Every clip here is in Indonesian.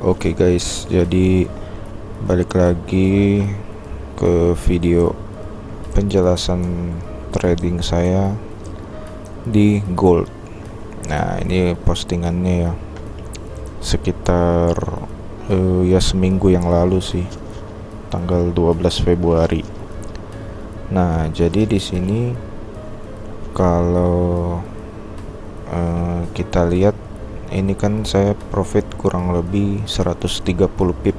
Oke guys, jadi balik lagi ke video penjelasan trading saya di gold. Nah, ini postingannya ya sekitar ya seminggu yang lalu sih, tanggal 12 Februari. Nah, jadi di sini kalau kita lihat ini kan saya profit kurang lebih 130 pip.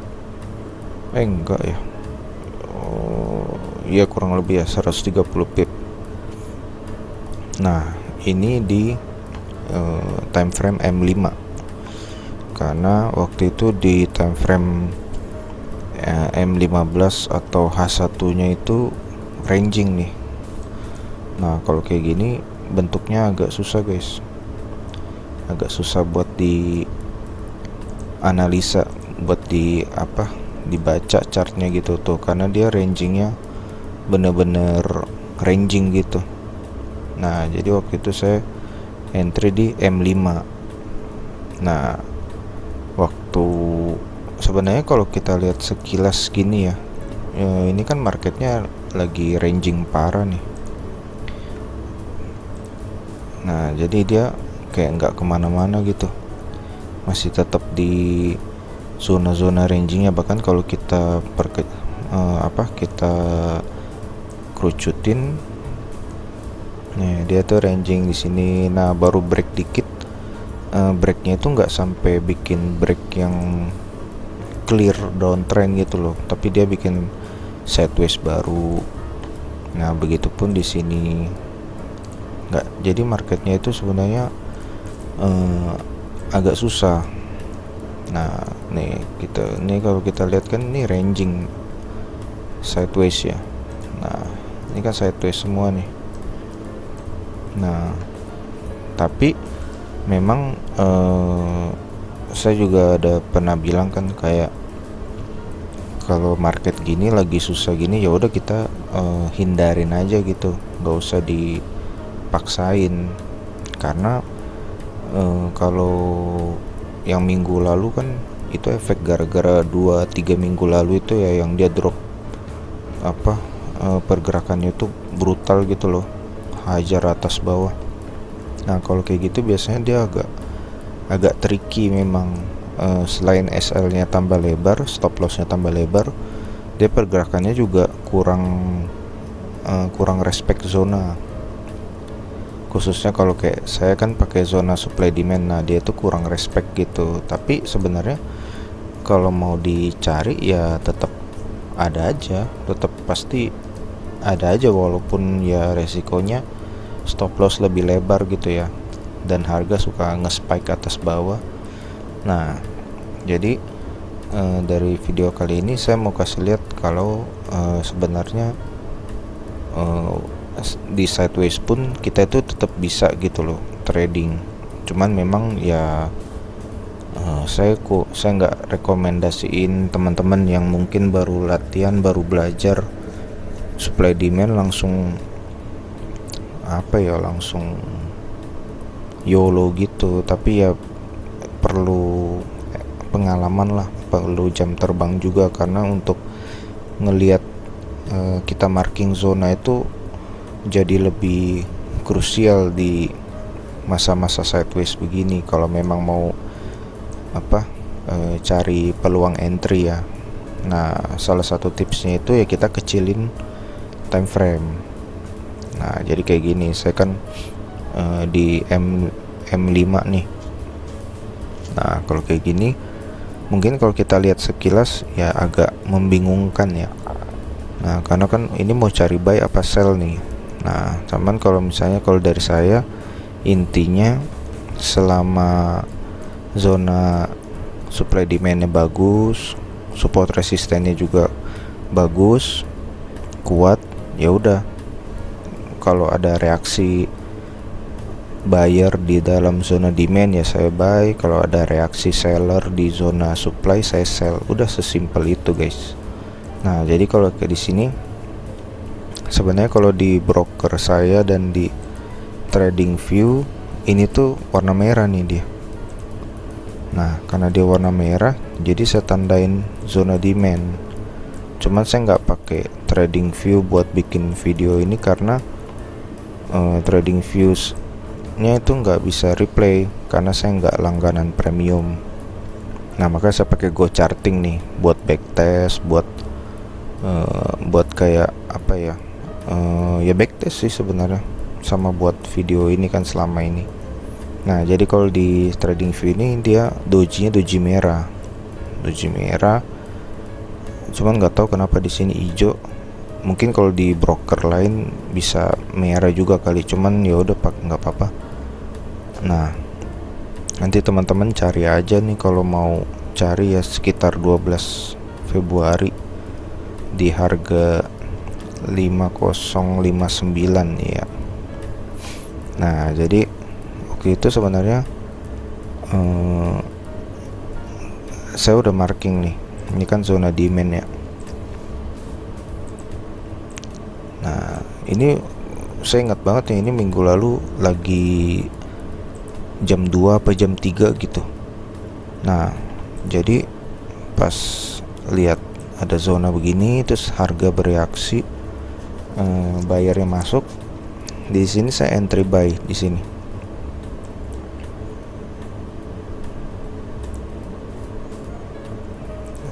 Enggak ya. Iya kurang lebih ya 130 pip. Nah, ini di time frame M5. Karena waktu itu di time frame M15 atau H1-nya itu ranging nih. Nah, kalau kayak gini bentuknya agak susah, guys. Agak susah buat di analisa, buat dibaca chartnya gitu tuh, karena dia rangingnya bener-bener ranging gitu. Nah, jadi waktu itu saya entry di M5. Nah, waktu sebenarnya kalau kita lihat sekilas gini ya, ini kan marketnya lagi ranging parah nih. Nah, jadi dia kayak nggak kemana-mana gitu, masih tetap di zona-zona rangingnya. Bahkan kalau kita kita kerucutin, nih dia tuh ranging di sini. Nah, baru break dikit, breaknya itu nggak sampai bikin break yang clear downtrend gitu loh, tapi dia bikin sideways baru. Nah, begitupun di sini nggak. Jadi marketnya itu sebenarnya agak susah. Nah, nih kalau kita lihat kan ini ranging sideways ya. Nah, ini kan sideways semua nih. Nah, tapi memang saya juga ada pernah bilang kan, kayak kalau market gini lagi susah gini, ya udah kita hindarin aja gitu, nggak usah dipaksain. Karena kalau yang minggu lalu kan itu efek gara-gara 2-3 minggu lalu itu ya, yang dia drop pergerakannya itu brutal gitu loh, hajar atas bawah. Nah, kalau kayak gitu biasanya dia agak tricky memang. Selain SL-nya tambah lebar, stop loss-nya tambah lebar, dia pergerakannya juga kurang respect zona. Khususnya kalau kayak saya kan pakai zona supply demand. Nah, dia tuh kurang respect gitu. Tapi sebenarnya kalau mau dicari ya tetap ada aja, tetap pasti ada aja, walaupun ya resikonya stop loss lebih lebar gitu ya, dan harga suka nge-spike atas bawah. Nah, jadi dari video kali ini saya mau kasih lihat kalau sebenarnya di sideways pun kita itu tetap bisa gitu loh trading. Cuman memang ya saya nggak rekomendasiin teman-teman yang mungkin baru latihan, baru belajar supply demand langsung langsung YOLO gitu. Tapi ya perlu pengalaman lah, perlu jam terbang juga, karena untuk ngelihat kita marking zona itu jadi lebih krusial di masa-masa sideways begini kalau memang mau cari peluang entry ya. Nah, salah satu tipsnya itu ya kita kecilin time frame. Nah, jadi kayak gini, saya kan di M5 nih. Nah, kalau kayak gini mungkin kalau kita lihat sekilas ya agak membingungkan ya. Nah, karena kan ini mau cari buy apa sell nih. Nah, cuman kalau dari saya, intinya selama zona supply demandnya bagus, support resistennya juga bagus, kuat, ya udah. Kalau ada reaksi buyer di dalam zona demand ya saya buy, kalau ada reaksi seller di zona supply saya sell. Udah sesimpel itu, guys. Nah, jadi kalau kayak di sini sebenarnya kalau di broker saya dan di trading view ini tuh warna merah nih dia. Nah, karena dia warna merah, jadi saya tandain zona demand. Cuman saya nggak pakai trading view buat bikin video ini karena trading views-nya itu nggak bisa replay karena saya nggak langganan premium. Nah, makanya saya pakai Go Charting nih buat backtest, buat kayak apa ya, ya backtest sih sebenarnya, sama buat video ini kan selama ini. Nah, jadi kalau di trading view ini dia doji-nya doji merah, cuman nggak tahu kenapa di sini hijau. Mungkin kalau di broker lain bisa merah juga kali, cuman ya udah nggak apa-apa. Nah, nanti teman-teman cari aja nih kalau mau cari ya sekitar 12 Februari di harga 5059 ya. Nah, jadi waktu itu sebenarnya saya udah marking nih. Ini kan zona demand ya. Nah, ini saya ingat banget ya, ini minggu lalu lagi jam 2 apa jam 3 gitu. Nah, jadi pas lihat ada zona begini terus harga bereaksi, bayarnya masuk. Di sini saya entry buy di sini.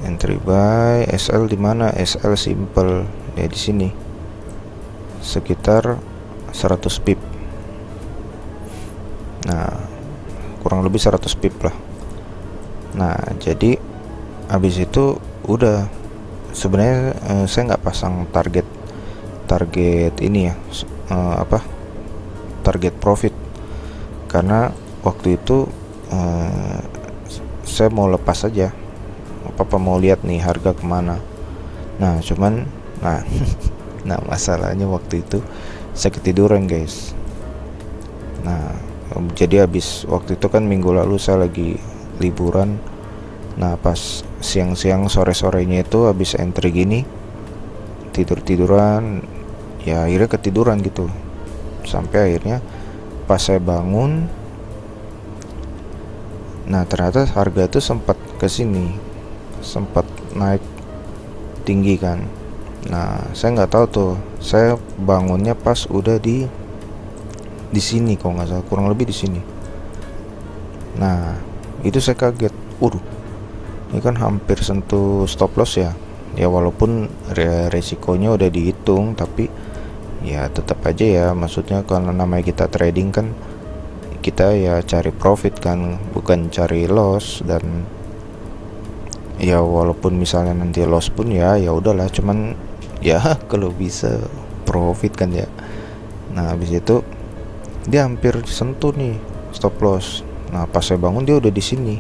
Entry buy SL di mana? SL simple ya di sini. Sekitar 100 pip. Nah, kurang lebih 100 pip lah. Nah, jadi habis itu udah sebenarnya saya nggak pasang target ini ya, target profit, karena waktu itu saya mau lepas aja, mau lihat nih harga kemana. Nah, cuman nah masalahnya waktu itu saya ketiduran guys. Nah, jadi habis waktu itu kan minggu lalu saya lagi liburan. Nah, pas siang-siang sore-sorenya itu habis entry gini, tiduran ya, akhirnya ketiduran gitu. Sampai akhirnya pas saya bangun, nah ternyata harga itu sempat kesini, sempat naik tinggi kan. Nah, saya nggak tahu tuh, saya bangunnya pas udah di sini kalau nggak salah, kurang lebih di sini. Nah, itu saya kaget, ini kan hampir sentuh stop loss ya. Ya walaupun resikonya udah dihitung, tapi ya tetap aja ya, maksudnya kalau namanya kita trading kan kita ya cari profit kan, bukan cari loss. Dan ya walaupun misalnya nanti loss pun ya udahlah, cuman ya kalau bisa profit kan ya. Nah, habis itu dia hampir sentuh nih stop loss. Nah, pas saya bangun dia udah di sini.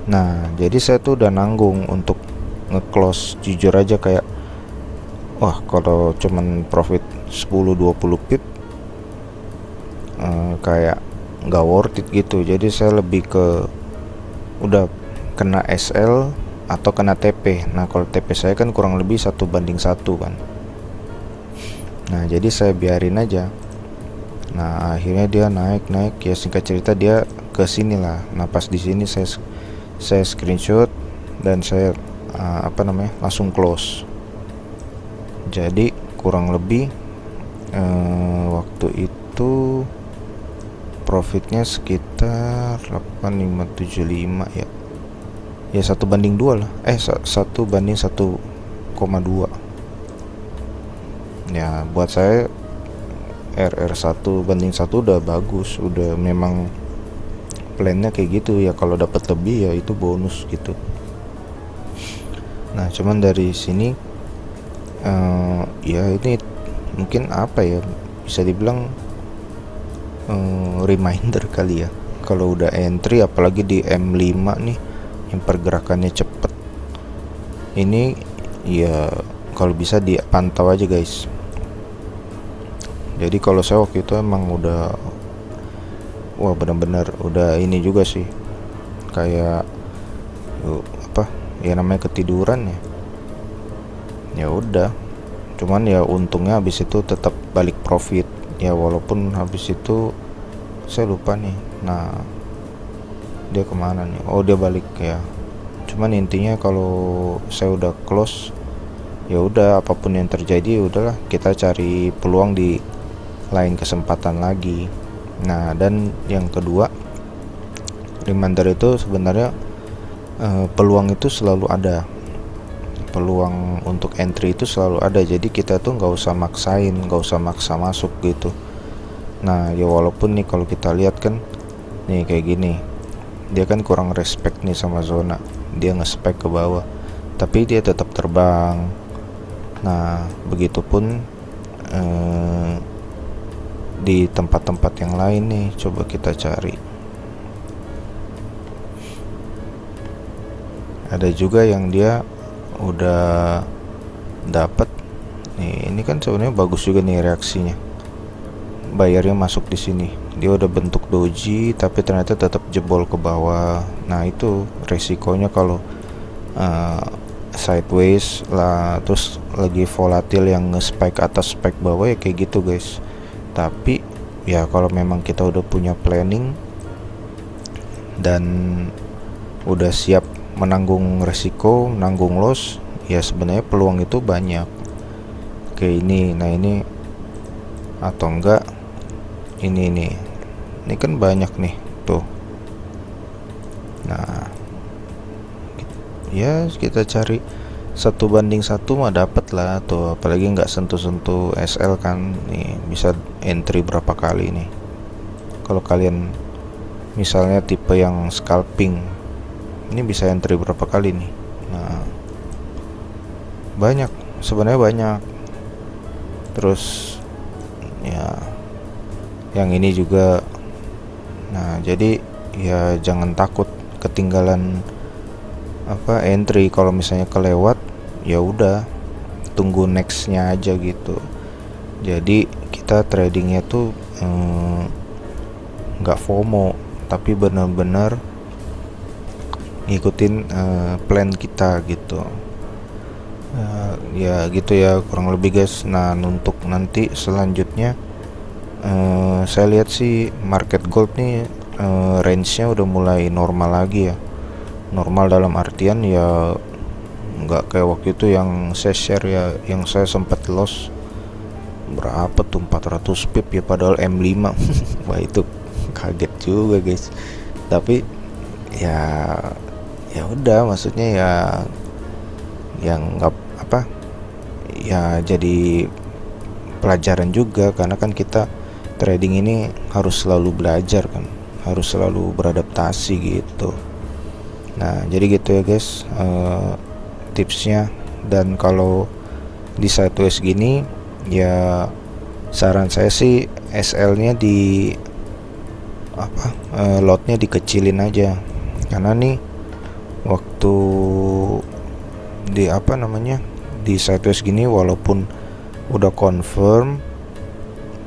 Nah, jadi saya tuh udah nanggung untuk nge-close, jujur aja kayak wah, kalau cuman profit 10-20 pip kayak nggak worth it gitu. Jadi saya lebih ke udah kena SL atau kena TP. Nah, kalau TP saya kan kurang lebih 1:1 kan. Nah, jadi saya biarin aja. Nah, akhirnya dia naik ya, singkat cerita dia ke sini lah. Nah, pas di sini saya screenshot dan saya langsung close. Jadi kurang lebih waktu itu profitnya sekitar 8575 ya. Ya 1:2 lah. 1:1,2. Ya buat saya RR 1:1 udah bagus, udah memang plannya kayak gitu ya. Kalau dapat lebih ya itu bonus gitu. Nah, cuman dari sini ya ini mungkin apa ya, bisa dibilang reminder kali ya. Kalau udah entry apalagi di M5 nih yang pergerakannya cepet, ini ya kalau bisa dipantau aja guys. Jadi kalau saya waktu itu emang udah benar-benar udah ini juga sih, kayak namanya ketiduran ya udah. Cuman ya untungnya habis itu tetap balik profit ya, walaupun habis itu saya lupa nih. Nah, dia kemana nih? Oh, dia balik ya. Cuman intinya kalau saya udah close, ya udah apapun yang terjadi udahlah kita cari peluang di lain kesempatan lagi. Nah, dan yang kedua, reminder itu sebenarnya peluang itu selalu ada, peluang untuk entry itu selalu ada, jadi kita tuh nggak usah maksain, nggak usah maksa masuk gitu. Nah ya walaupun nih kalau kita lihat kan nih kayak gini, dia kan kurang respect nih sama zona, dia nge-spike ke bawah tapi dia tetap terbang. Nah begitupun di tempat-tempat yang lain nih, coba kita cari. Ada juga yang dia udah dapat nih, ini kan sebenarnya bagus juga nih reaksinya, bayarnya masuk di sini, dia udah bentuk doji tapi ternyata tetap jebol ke bawah. Nah itu resikonya kalau sideways lah terus lagi volatil yang nge-spike atas spike bawah ya kayak gitu guys. Tapi ya kalau memang kita udah punya planning dan udah siap menanggung resiko, menanggung loss, ya sebenarnya peluang itu banyak. Kayak ini, nah ini atau enggak ini kan banyak nih tuh. Nah ya kita cari 1:1 mah dapat lah tuh, apalagi nggak sentuh-sentuh SL kan. Nih bisa entry berapa kali nih kalau kalian misalnya tipe yang scalping, ini bisa entry berapa kali nih. Nah banyak, sebenarnya banyak. Terus ya yang ini juga. Nah jadi ya jangan takut ketinggalan entry. Kalau misalnya kelewat ya udah tunggu nextnya aja gitu. Jadi kita tradingnya tuh nggak FOMO tapi benar-benar ngikutin plan kita gitu. Ya gitu ya kurang lebih guys. Nah untuk nanti selanjutnya saya lihat sih market gold nih range-nya udah mulai normal lagi ya. Normal dalam artian ya nggak kayak waktu itu yang saya share ya, yang saya sempat loss berapa tuh 400 pip ya padahal M5. Wah itu kaget juga guys. Tapi ya udah maksudnya ya yang nggak ya jadi pelajaran juga, karena kan kita trading ini harus selalu belajar kan, harus selalu beradaptasi gitu. Nah jadi gitu ya guys tipsnya. Dan kalau di sideways gini ya saran saya sih SL nya di lotnya dikecilin aja, karena nih waktu di di sideways gini walaupun udah confirm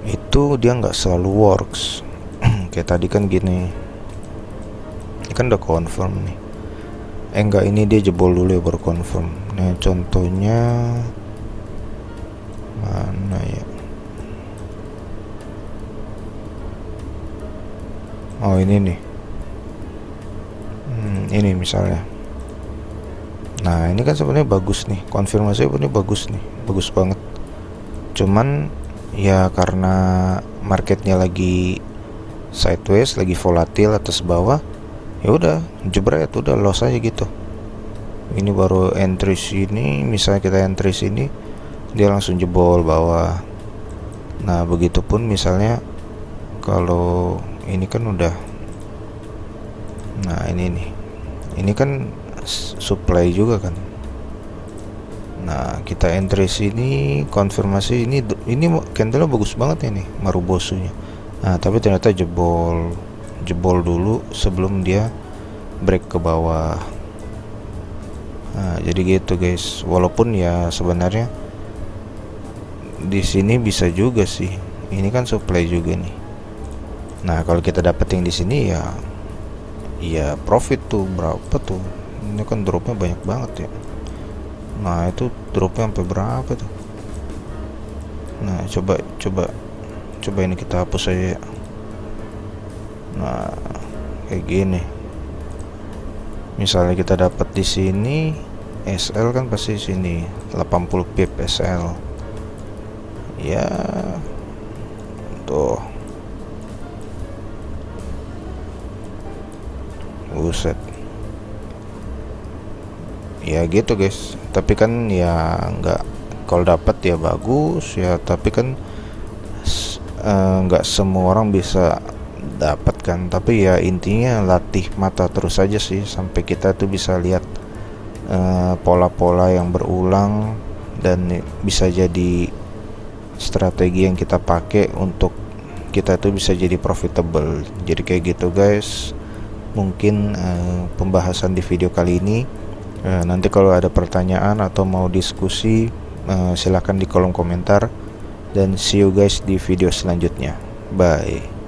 itu dia nggak selalu works. Kayak tadi kan gini, ini kan udah confirm nih, enggak, ini dia jebol dulu ya baru confirm. Nah contohnya mana ya, oh ini nih, ini misalnya. Nah ini kan sebenarnya bagus nih, konfirmasi ini bagus nih, bagus banget. Cuman ya karena marketnya lagi sideways, lagi volatil atas bawah, ya udah jebret, udah loss aja gitu. Ini baru entry sini, misalnya kita entry sini dia langsung jebol bawah. Nah begitupun misalnya kalau ini kan udah, nah ini kan supply juga kan. Nah kita entry sini, konfirmasi ini candle bagus banget ini Marubosunya. Nah tapi ternyata jebol dulu sebelum dia break ke bawah. Nah jadi gitu guys, walaupun ya sebenarnya di sini bisa juga sih, ini kan supply juga nih. Nah kalau kita dapetin di sini ya profit tuh berapa tuh, ini kan dropnya banyak banget ya. Nah itu dropnya sampai berapa tuh. Nah coba ini kita hapus aja ya. Nah kayak gini. Misalnya kita dapat di sini SL kan pasti sini 80 pip SL ya, tuh buset ya gitu guys. Tapi kan ya nggak, kalau dapat ya bagus ya, tapi kan nggak semua orang bisa dapat kan. Tapi ya intinya latih mata terus aja sih sampai kita tuh bisa lihat pola-pola yang berulang, dan bisa jadi strategi yang kita pakai untuk kita tuh bisa jadi profitable. Jadi kayak gitu guys, mungkin pembahasan di video kali ini. Nanti kalau ada pertanyaan atau mau diskusi, silakan di kolom komentar, dan see you guys di video selanjutnya. Bye.